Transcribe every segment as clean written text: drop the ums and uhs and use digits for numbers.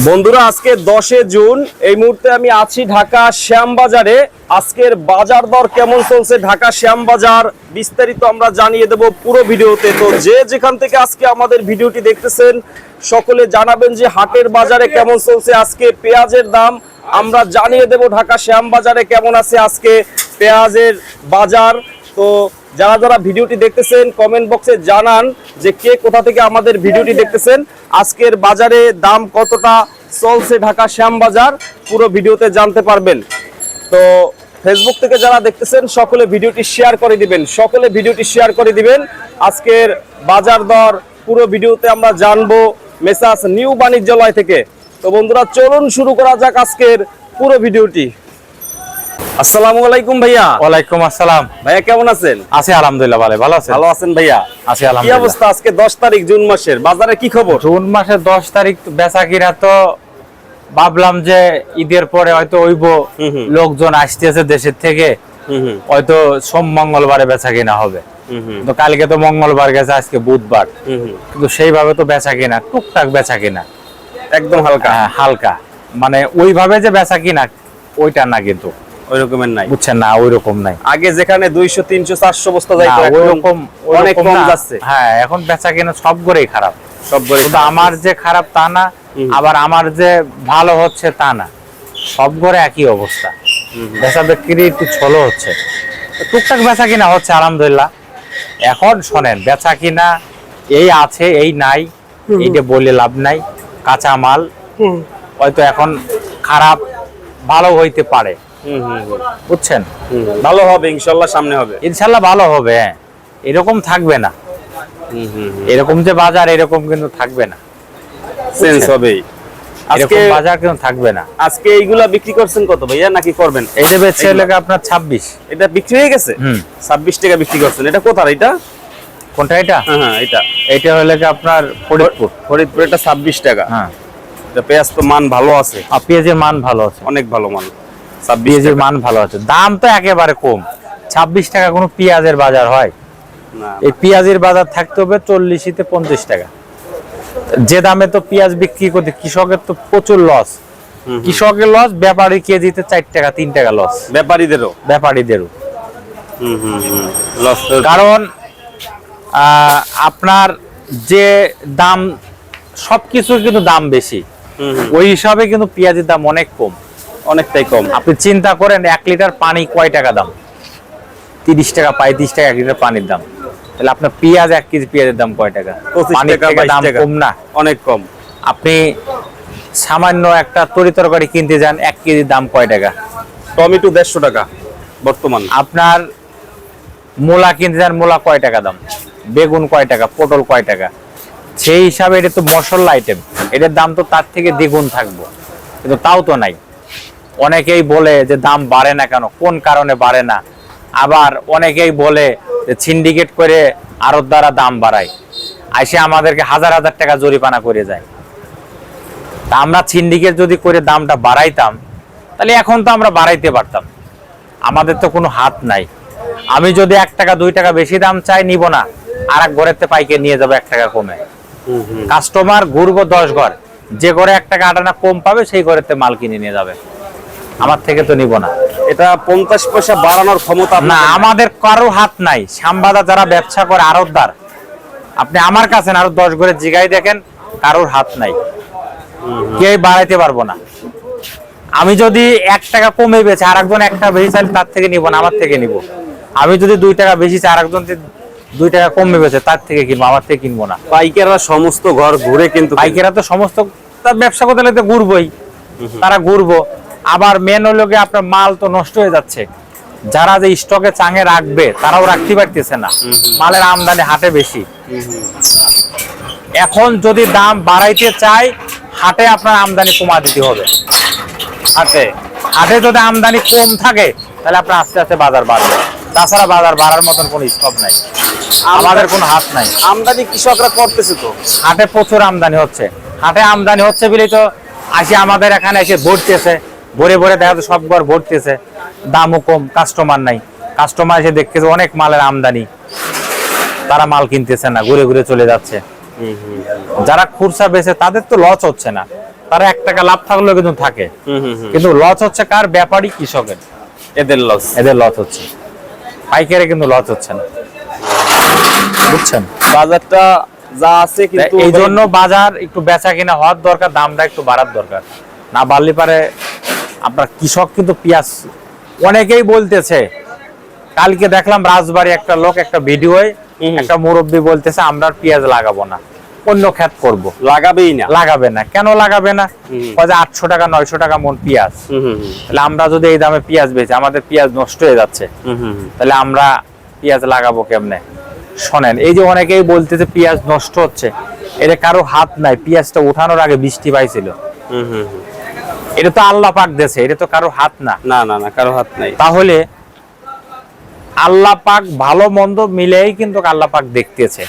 বন্ধুরা আজকে 10 জুন এই মুহূর্তে আমি আছি ঢাকা শ্যামবাজারে। আজকের বাজার দর কেমন চলছে ঢাকা শ্যামবাজার বিস্তারিত আমরা জানিয়ে দেব পুরো ভিডিওতে। তো যে যেখান থেকে আজকে আমাদের ভিডিওটি দেখতেছেন সকলে জানাবেন যে হাটের বাজারে কেমন চলছে আজকে পেঁয়াজের দাম আমরা জানিয়ে দেব। ঢাকা শ্যামবাজারে কেমন আছে আজকে পেঁয়াজের বাজার। তো যারা যারা ভিডিওটি দেখতেছেন কমেন্ট বক্সে জানান যে কে কোথা থেকে আমাদের ভিডিওটি দেখতেছেন, আজকের বাজারে দাম কতটা চলছে ঢাকা শ্যামবাজার পুরো ভিডিওতে জানতে পারবেন। তো ফেসবুক থেকে যারা দেখতেছেন সকলে ভিডিওটি শেয়ার করে দিবেন, সকলে ভিডিওটি শেয়ার করে দিবেন। আজকের বাজার দর পুরো ভিডিওতে আমরা জানবো মেসাস নিউ বাণিজ্যালয় থেকে। তো বন্ধুরা চলুন শুরু করা যাক আজকের পুরো ভিডিওটি। আসসালামু আলাইকুম ভাইয়া। ওয়ালাইকুম আসসালাম। ভাইয়া কেমন আছেন? আছি আলহামদুলিল্লাহ, ভালো আছেন? ভালো আছেন ভাইয়া? আছি কি আলহামদুলিল্লাহ। অবস্থা আজকে 10 তারিখ জুন মাসের বাজারে কি খবর? জুন মাসের 10 তারিখ বেচা কিনা তো ভাবলাম যে ঈদের পরে হয়তো ওইব লোকজন আসতেছে দেশের থেকে, হয়তো সোম মঙ্গলবারে বেচা কিনা হবে। তো কালকে তো মঙ্গলবার গেছে, আজকে বুধবার, কিন্তু সেইভাবে তো বেচা কিনা টুকটাক বেচা কিনা একদম হালকা হালকা, মানে ওইভাবে যে বেচা কিনা ওইটা না, কিন্তু ওই রকমের নাই, বুঝছেন না, ওই রকম নাই। আগে যেখানে 200 300 400 বস্তা যাইতো ওই রকম অনেক কম যাচ্ছে। হ্যাঁ, এখন বেচা কিনা সব গড়েই খারাপ, সব গড়ে। কিন্তু আমার যে খারাপ তা না, আবার আমার যে ভালো হচ্ছে তা না, সব গড়ে একই অবস্থা। বেচা বিক্রি একটু ছলো হচ্ছে, টুকটাক বেচা কিনা হচ্ছে আলহামদুলিল্লাহ। এখন শোনেন, বেচা কিনা এই আছে এই নাই এইটা বলে লাভ নাই। কাঁচা মাল হয়তো এখন খারাপ ভালো হইতে পারে, বুঝছেন? ভালো হবে ইনশাআল্লাহ, সামনে হবে ইনশাআল্লাহ ভালো হবে। হ্যাঁ, এরকম থাকবে না, এরকম যে বাজার এরকম কিন্তু থাকবে না, চেঞ্জ হবে। আজকে বাজার কিন্তু থাকবে না। আজকে এইগুলা বিক্রি করছেন কত ভাইয়া, নাকি করবেন? এই যে বেচে এলাকা আপনার 26, এটা বিক্রি হয়ে গেছে। 26 টাকা বিক্রি করছেন। এটা কোথার? এটা কোনটা? এটা হ্যাঁ এটা এইটা হলো কি আপনার ফরিদপুর। এটা 26 টাকা। হ্যাঁ, এটা পেঁয়াজ তো মান ভালো আছে, পেঁয়াজের মান ভালো আছে, অনেক ভালো মান। 26 পেঁয়াজের মান ভালো আছে, দাম তো একেবারে কম। 26 টাকা কোনো পেঁয়াজের বাজার হয়? না, এই পেঁয়াজের বাজার থাকতে হবে 40 থেকে 50 টাকা। যে দামে তো পেঁয়াজ বিক্রি করতে কৃষকের তো প্রচুর লস, কৃষকের লস, ব্যাপারী কেজিতে 4 টাকা 3 টাকা লস, ব্যাপারীদেরও লস। কারণ আপনার যে দাম সবকিছুর কিন্তু দাম বেশি, ওই হিসাবে কিন্তু পেঁয়াজের দাম অনেক কম, অনেকটাই কম। আপনি চিন্তা করেন 1 লিটার পানি কয় টাকা দাম? 30 টাকা, 35 টাকা 1 লিটার পানির দাম। তাহলে আপনার পেঁয়াজ 1 কেজি পেঁয়াজের দাম কয় টাকা? 25 টাকা, দাম কম না? অনেক কম। আপনি সামান্য একটা তরকারি কিনতে যান, 1 কেজির দাম কয় টাকা? টমেটো 150 টাকা বর্তমান। আপনার মূলা কিনতে যান, মূলা কয় টাকা দাম? বেগুন কয় টাকা? পটল কয় টাকা? সেই হিসাবে এটা তো মশলা আইটেম, এটার দাম তো তার থেকে দ্বিগুণ থাকবো, কিন্তু তাও তো নাই। অনেকেই বলে যে দাম বাড়ে না কেন, কোন কারণে বাড়ে না? আবার অনেকেই বলে যে সিন্ডিকেট করে আড়ত দ্বারা দাম বাড়ায়, আইসে আমাদেরকে হাজার হাজার টাকা জরিমানা করে যায়। তা আমরা সিন্ডিকেট যদি করে দামটা বাড়াইতাম, তাহলে এখন তো আমরা বাড়াইতে পারতাম, আমাদের তো কোনো হাত নাই। আমি যদি 1 টাকা 2 টাকা বেশি দাম চাই, নিব না, আর এক ঘরেতে পাইকে নিয়ে যাবো 1 টাকা কমে। কাস্টমার ঘুরবো 10 ঘর, যে ঘরে 1 টাকা 8 আনা কম পাবে সেই ঘরেতে মাল কিনে নিয়ে যাবে, আমার থেকে তো নিব না। এটা 50 পয়সা বাড়ানোর ক্ষমতা না, আমাদের কারো হাত নাই। শ্যামবাজার যারা ব্যবসা করে আড়তদার, আপনি আমার কাছে আরো 10 ঘরে জিগাই দেখেন, কারোর হাত নাই, কেউ বাড়াইতে পারবো না। আমি যদি 1 টাকা কমে বেচে আর একজন 1 টাকা বেশি চাইলে তার থেকে নিব না, আমার থেকে নিব। আমি যদি 2 টাকা বেশি চাই আর একজন 2 টাকা কমে বেচে তার থেকে কিনবো, আমার থেকে কিনবো না। পাইকাররা সমস্ত ঘর ঘুরে, কিন্তু পাইকাররা তো সমস্ত তার ব্যবসা করতে হলে তো ঘুরবোই, তারা ঘুরবো। আবার মেন হলো গিয়ে আপনার মাল তো নষ্ট হয়ে যাচ্ছে, যারা যে স্টকে চাঙে রাখবে তারাও রাখতে পারতেছে না, মালের আমদানি হাটে বেশি। এখন যদি দাম বাড়াইতে চাই, হাটে আপনার আমদানি কমা দিতে হবে। হাটে যদি আমদানি কম থাকে, তাহলে আপনার আস্তে আস্তে বাজার বাড়বে, তাছাড়া বাজার বাড়ার মতন কোনো স্কোপ নাই, আমাদের কোনো হাত নাই। আমদানি কৃষকরা করতেছে তো, হাটে প্রচুর আমদানি হচ্ছে, হাটে আমদানি হচ্ছে বলেই তো আসি আমাদের এখানে এসে ভরতেছে, ভরে ভরে দেখা যাচ্ছে সব ঘর ভরতেছে, দামও কম, কাস্টমার নাই। কাস্টমার এসে দেখতেছে অনেক মালের আমদানি, তারা মাল কিনতেছে না, ঘুরে ঘুরে চলে যাচ্ছে। যারা খুচরা বেচে তাদের তো লস হচ্ছে না, তারা 1 টাকা লাভ থাকলেও কিন্তু থাকে, কিন্তু লস হচ্ছে কার? ব্যাপারী, কৃষকের। এদের লস হচ্ছে, পাইকারে কিন্তু লস হচ্ছে না, বুঝছেন? বাজারটা যা আছে কিন্তু এই জন্য বাজার একটু বেচা কিনা হওয়ার দরকার, দামটা একটু বাড়ার দরকার, না বাড়লে পারে আপনার কৃষক কিন্তু পেঁয়াজ অনেকেই বলতেছে। কালকে দেখলাম রাজবাড়ী একটা লোক একটা ভিডিওয় একটা মুরব্বী বলতেছে আমরা আর পেঁয়াজ লাগাবো না, অন্য ক্ষেত করব। লাগাবে না কেন লাগাবে না? 800 টাকা 900 টাকা মন পেঁয়াজ, তাহলে আমরা যদি এই দামে পেঁয়াজ বেচি আমাদের পেঁয়াজ নষ্ট হয়ে যাচ্ছে, তাহলে আমরা পেঁয়াজ লাগাবো কেমনে? শোনেন, এই যে অনেকেই বলতেছে পেঁয়াজ নষ্ট হচ্ছে, এটা কারো হাত নাই। পেঁয়াজটা উঠানোর আগে বৃষ্টি পাইছিল, এটা তো আল্লাহ পাক দেছে, এটা তো কারো হাত না। না কারো হাত নাই। তাহলে আল্লাহ পাক ভালো মন্দ মিলেই কিন্তু আল্লাহ পাক দেখতেছে,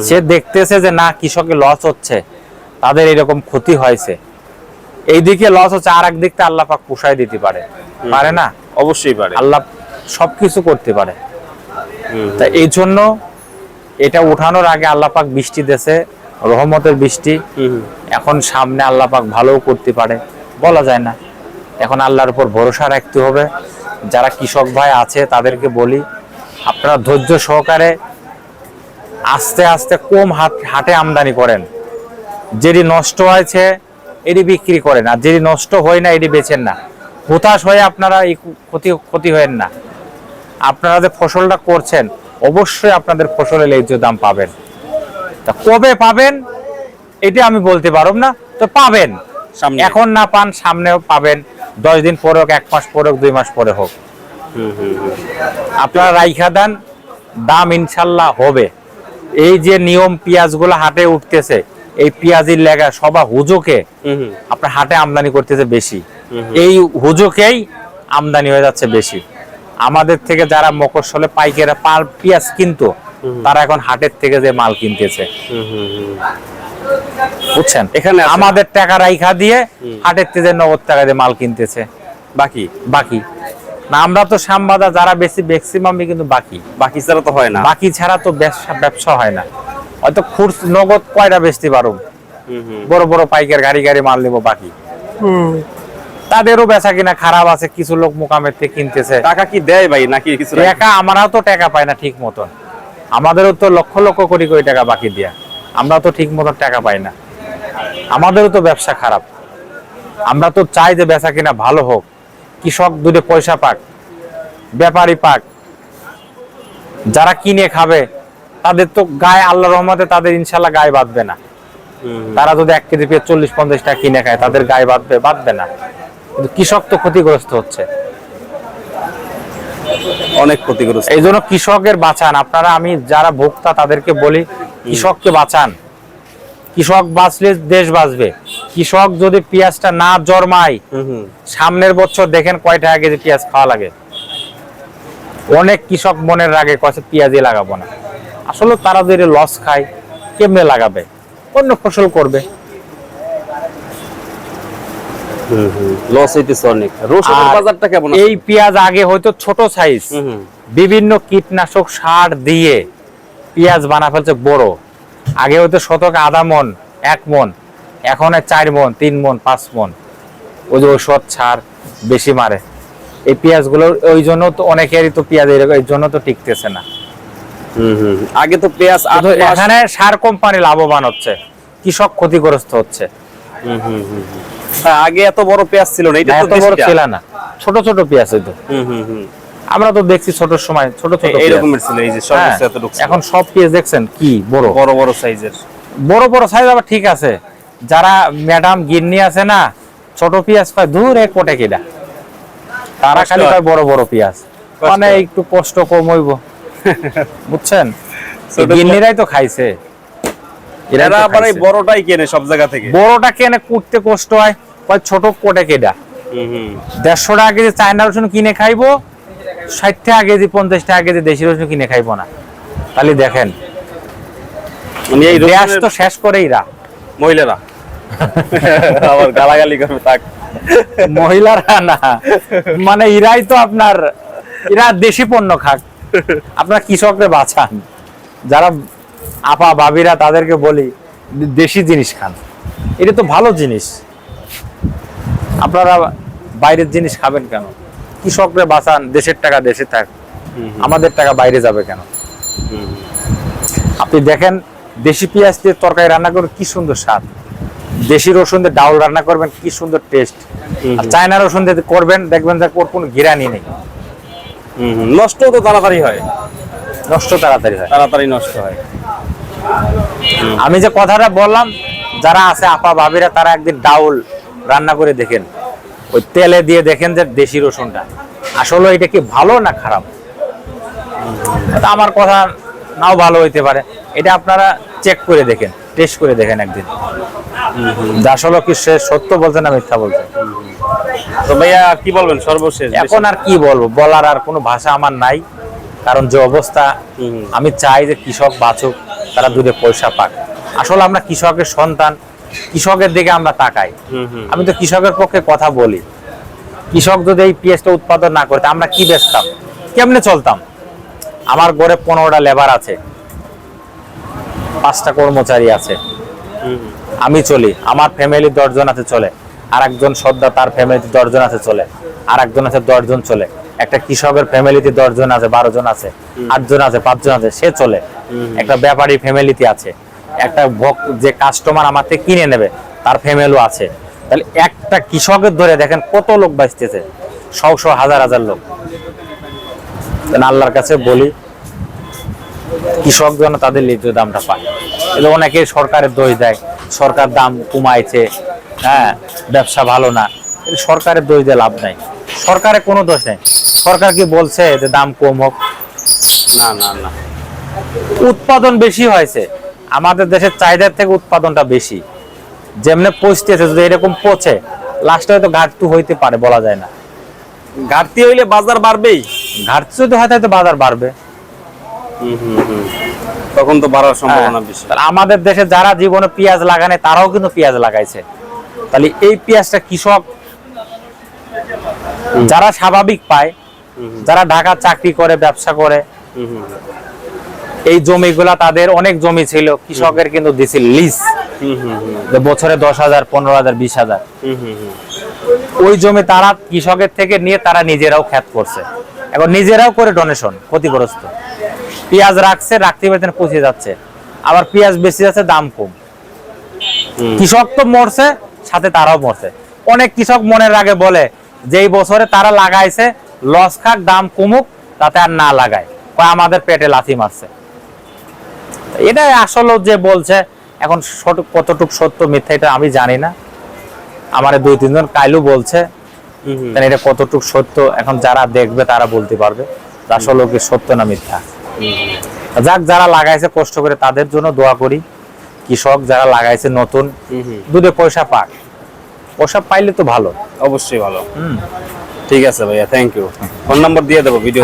সে দেখতেছে যে না কৃষকের লস হচ্ছে, তাদের এরকম ক্ষতি হয়েছে, এইদিকে লস হচ্ছে, আর একদিক থেকে আল্লাহ পাক পোষায় দিতে পারে, পারে না? অবশ্যই পারে, আল্লাহ সবকিছু করতে পারে। তা এই জন্য এটা উঠানোর আগে আল্লাহ পাক বৃষ্টি দেছে, রহমতের বৃষ্টি। এখন সামনে আল্লাহ পাক ভালোও করতে পারে, বলা যায় না। এখন আল্লাহর উপর ভরসা রাখতে হবে। যারা কৃষক ভাই আছে তাদেরকে বলি, আপনারা ধৈর্য সহকারে আস্তে আস্তে কম হাটে আমদানি করেন, যেটি নষ্ট হয়েছে এটি বিক্রি করেন, আর যেটি নষ্ট হয় না এটি বেচেন না। হতাশ হয়ে আপনারা এই ক্ষতি হয়েন না। আপনারা যে ফসলটা করছেন অবশ্যই আপনাদের ফসলের ন্যায্য দাম পাবেন। তা কবে পাবেন এটা আমি বলতে পারব না, তো পাবেন। এখন না পান সামনেও পাবেন, 10 দিন পরে হোক, 1 মাস পরে হোক, 2 মাস পরে হোক। আপনারা রাইখা দেন, দাম ইনশাল্লাহ হবে। এই যে নিয়ম পেঁয়াজগুলো হাটে উঠতেছে, এই পেঁয়াজের লেগা সবা হুজুকে আপনার হাটে আমদানি করতেছে বেশি, এই হুজুকেই আমদানি হয়ে যাচ্ছে বেশি। আমাদের থেকে যারা মফস্বলে পাইকারা পেঁয়াজ কিনতো, তারা এখন হাটের থেকে যে মাল কিনতেছে, বুঝছেন? এখানে আমাদের টাকা রাইখা দিয়ে হাটের থেকে নগদ টাকা দিয়ে মাল কিনতেছে, বাকি না। আমরা তো শ্যামবাজার যারা বেশি ম্যাক্সিমামই কিন্তু বাকি ছাড়া তো হয় না, বাকি ছাড়া তো ব্যবসা হয় না। হয়তো নগদ কয়টা বেচতে পারো, বড় বড় পাইকার গাড়ি মাল নিবো, বাকি তাদেরও বেচা কিনা খারাপ আছে। কিছু লোক মোকামের থেকে কিনতেছে। টাকা কি দেয় ভাই নাকি কিছু? টাকা আমরাও তো টাকা পাই না ঠিক মতন, আমাদেরও তো লক্ষ লক্ষ কোটি কোটি টাকা বাকি দিয়া, আমরা তো ঠিক মতন টাকা পাই না। আমাদেরও তো ব্যবসা খারাপ। আমরা তো চাই যে বেচা কিনা ভালো হোক, কৃষক দুটো পয়সা পাক, ব্যাপারী পাক, যারা কিনে খাবে তাদের তো গায়ে আল্লাহর রহমতে তাদের ইনশাল্লাহ গায়ে বাঁধবে না। তারা যদি 1 কেজি পেঁয়াজ 40-50 টাকা কিনে খায় তাদের গায়ে বাঁধবে না, কিন্তু কৃষক তো ক্ষতিগ্রস্ত হচ্ছে, অনেক ক্ষতিগ্রস্ত। এই জন্য কৃষকের বাঁচান আপনারা। আমি যারা ভোক্তা তাদেরকে বলি, কৃষককে বাঁচান। কৃষক বাঁচলে দেশ বাঁচবে। কৃষক যদি পেঁয়াজটা না জন্মায়, সামনের বছর দেখেন কয় টাকা কেজি পেঁয়াজ খাওয়া লাগে। অনেক কৃষক মনের রাগে কয়েছে পেঁয়াজই লাগাবো না। আসলে তারা যদি লস খায় কেমনে লাগাবে? অন্য ফসল করবে। লস হইতেছে অনেক। রসুনের বাজারটা কেমন? এই পেঁয়াজ আগে হয়তো ছোট সাইজ, বিভিন্ন কীটনাশক সার দিয়ে পেঁয়াজ বানা ফেলছে বড়। আগে হয়তো শতক 1/2 মন 1 মন, এখন 4 মন 3 মন 5 মন। ওই যে ওষুধ সার বেশি মারে এই পেঁয়াজগুলো, ওই জন্য তো অনেকেরই তো পেঁয়াজ এই জন্য তো টিকতেছে না। আগে তো পেঁয়াজ এখানে সার কোম্পানি লাভবান হচ্ছে, কৃষক ক্ষতিগ্রস্ত হচ্ছে। আগে এত বড় পেঁয়াজ ছিল না, এটা এত বড় ছিল না, ছোট ছোট পেঁয়াজ হইতো। আমরা তো দেখছি ছোট সময় ছোট ছোট এরকমের ছিল। এই যে সর্বোচ্চ এতটুকু, এখন সব পেঁয়াজ দেখছেন কি বড় বড় সাইজের। বড় সাইজ আবার ঠিক আছে। যারা ম্যাডাম গিন্নি আছে না, ছোট পেঁয়াজ পায় দূর এক কোটে কিনা, তারা খালি পায় বড় পেঁয়াজ। মানে একটু কষ্ট কম হইব, বুঝছেন? গিন্নিরাই তো খাইছে, এরা আবার এই বড়টাই কেনে সব জায়গা থেকে। বড়টা কেনে কুটতে কষ্ট হয়, ছোট কোটে কেডা। 150 টাকা কেজি চায়না রসুন কিনে খাইবো, 60 টাকা কেজি 50 টাকা কেজি দেশি রসুন কিনে খাইবো না। তাহলে দেখেন গ্যাস তো শেষ করেই মহিলারা আবার গালাগালি করবে, থাক মহিলারা না, মানে এরাই তো আপনার, এরা দেশি পণ্য খাক। আপনার কৃষকদের বাঁচান, যারা আপা ভাবিরা তাদেরকে বলি দেশি জিনিস খান, এটা তো ভালো জিনিস। আপনারা বাইরের জিনিস খাবেন কেন? কৃষকরা বাঁচান, দেশের টাকা দেশে থাক, আমাদের টাকা বাইরে যাবে কেন? আপনি দেখেন দেশি পেঁয়াজ দিয়ে তরকারি রান্না করবেন কি সুন্দর স্বাদ, দেশি রসুন দিয়ে ডাউল রান্না করবেন কি সুন্দর টেস্ট, আর চায়না রসুন দিয়ে করবেন দেখবেন যে কোনো ঘিরানি নেই। নষ্ট তো তাড়াতাড়ি হয়, নষ্ট তাড়াতাড়ি হয়, তাড়াতাড়ি নষ্ট হয়। আমি যে কথাটা বললাম, যারা আছে আপা ভাবিরা তারা একদিন ডাউল রান্না করে দেখেন, ওই তেলে দিয়ে দেখেন যে দেশি রসুনটা আসলে এটা কি ভালো না খারাপ। এটা আমার কথা নাও ভালো হইতে পারে, এটা আপনারা চেক করে দেখেন, টেস্ট করে দেখেন একদিন, যে আসলে কি সে সত্য বলছে না মিথ্যা বলছে। তো ভাইয়া কি বলবেন সর্বশেষ? এখন আর কি বলবো, বলার আর কোনো ভাষা আমার নাই, কারণ যে অবস্থা, আমি চাই যে কৃষক বাঁচুক, তারা দুধে পয়সা পাক। আসলে আমরা কৃষকের সন্তান, কৃষকের দিকে আমরা তাকাই। আমি তো কৃষকের পক্ষে কথা বলি। কৃষক যদি এই পেঁয়াজটা উৎপাদন না করতে আমরা কি বেচতাম, কেমনে চলতাম? আমার ঘরে 15টা লেবার আছে, 5টা কর্মচারী আছে, আমি চলি, আমার ফ্যামিলি 10 জন আছে চলে, আর একজন সর্দার তার ফ্যামিলিতে 10 জন আছে চলে, আর একজন আছে 10 জন চলে। একটা কৃষকের ফ্যামিলিতে 10 জন আছে, 12 জন আছে, 8 জন আছে, 5 জন আছে, সে চলে। একটা ব্যাপারী ফ্যামিলিতে আছে, একটা যে কাস্টমার আমার থেকে কিনে নেবে তার ফ্যামিলিও আছে। তাহলে একটা কৃষকের ধরে দেখেন কত লোক বাঁচতেছে, শো হাজার হাজার লোক। আল্লাহর কাছে বলি কৃষক যেন তাদের ন্যায্য দামটা পায়। অনেকে সরকারের দোষ দেয়, সরকার দাম কমাইছে, হ্যাঁ ব্যবসা ভালো না, সরকারের দোষ দিয়ে লাভ নাই, সরকারের কোনো দোষ নেই। সরকার কি বলছে যে দাম কম হোক? না না না, উৎপাদন বেশি হয়েছে, আমাদের দেশের চাহিদার থেকে উৎপাদনটা বেশি। যেমনে পচতেছে, যদি এরকম পচে লাস্টে হয়তো ঘাটতি হইতে পারে, বলা যায় না। ঘাটতি হইলে বাজার বাড়বেই, ঘাটতি যদি হয় তাহলে বাজার বাড়বে, তখন তো বাড়ার সম্ভাবনা বেশি। তাহলে আমাদের দেশে যারা জীবনে পেঁয়াজ লাগানে তারাও কিন্তু পেঁয়াজ লাগাইছে। তাহলে এই পেঁয়াজটা কৃষক যারা স্বাভাবিক পায়, যারা ঢাকা চাকরি করে, ব্যবসা করে, এই জমিগুলা তাদের অনেক জমি ছিল, কৃষকের কিন্তু দিছিল লিজ, বছরে 10,000, 15,000, 20,000। ওই জমি তারা কৃষকের থেকে নিয়ে তারা নিজেরাও ক্ষেত করছে, এখন নিজেরাও করে ডোনেশন, ক্ষতিগ্রস্ত। পেঁয়াজ রাখছে, রাখতে পারতেন পচে যাচ্ছে, আবার পেঁয়াজ বেশি যাচ্ছে, দাম কম। কৃষক তো মরছে, সাথে তারাও মরছে। অনেক কৃষক মনের আগে বলে যে এই বছরে তারা লাগাইছে, লস খাক, দাম কমুক, তাতে আর না লাগায়, আমাদের পেটে লাথি মারছে। এটাই আসলে যে বলছে, এখন কতটুক সত্য মিথ্যা এটা আমি জানি না। আমার 2-3 জন কাইলু বলছে, এটা কতটুক সত্য এখন যারা দেখবে তারা বলতে পারবে আসলে কি সত্য না মিথ্যা। যাক, যারা লাগাইছে কষ্ট করে তাদের জন্য দোয়া করি। কৃষক যারা লাগাইছে নতুন, দুধে পয়সা পাক, পয়সা পাইলে তো ভালো, অবশ্যই ভালো। ঠিক আছে ভাইয়া, থ্যাংক ইউ। ফোন নাম্বার দিয়ে দেবো ভিডিও।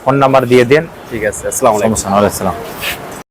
ফোন নাম্বার দিয়ে দেন। ঠিক আছে, আসসালামু আলাইকুম। ওয়ালাইকুম আসসালাম।